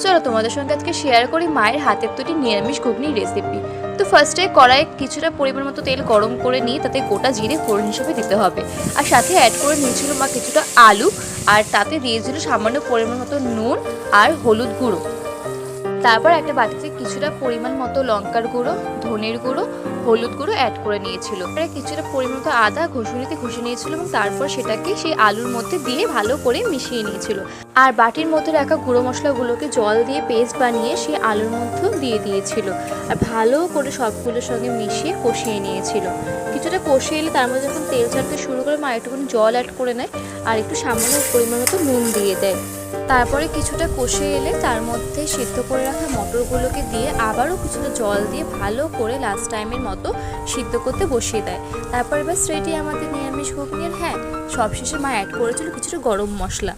চলো তোমাদের সঙ্গে আজকে শেয়ার করি মায়ের হাতের তৈরি নিরামিষ ঘুগনির রেসিপি। তো ফার্স্টে কড়াইয়ে কিছুটা পরিমাণ মতো তেল গরম করে নিয়ে তাতে গোটা জিরে ফোড়ন হিসেবে দিতে হবে। আর সাথে অ্যাড করে নিয়েছিল মা কিছুটা আলু, আর তাতে দিয়েছিল সামান্য পরিমাণ মতো নুন আর হলুদ গুঁড়ো। তারপর একটা বাটিতে কিছুটা পরিমাণ মতো লঙ্কার গুঁড়ো, ধনের গুঁড়ো, হলুদ গুঁড়ো অ্যাড করে নিয়েছিল। কিছুটা পরিমাণ মতো আদা ঘষে নিয়েছিল এবং তারপর সেটাকে সেই আলুর মধ্যে দিয়ে ভালো করে মিশিয়ে নিয়েছিল। আর বাটির মধ্যে রাখা গুঁড়ো মশলাগুলোকে জল দিয়ে পেস্ট বানিয়ে সেই আলুর মধ্যে দিয়ে দিয়েছিল। আর ভালো করে সবগুলোর সঙ্গে মিশিয়ে কষিয়ে নিয়েছিল। কিছুটা কষিয়ে এলে তার মধ্যে যখন তেল ছাড়তে শুরু করে মা একটুখানি জল অ্যাড করে নেয় আর একটু সামান্য পরিমাণ মতো নুন দিয়ে দেয়। তারপরে কিছুটা কষে এলে তার মধ্যে সিদ্ধ করে রাখা মটরগুলোকে দিয়ে আবারও কিছুটা জল দিয়ে ভালো করে লাস্ট টাইমের মতো সিদ্ধ করতে বসিয়ে দেয়। তারপরে ব্যাস রেডি আমাদের নিরামিষ ঘুগনি। আর হ্যাঁ, সবশেষে মা অ্যাড করেছিল কিছুটা গরম মশলা।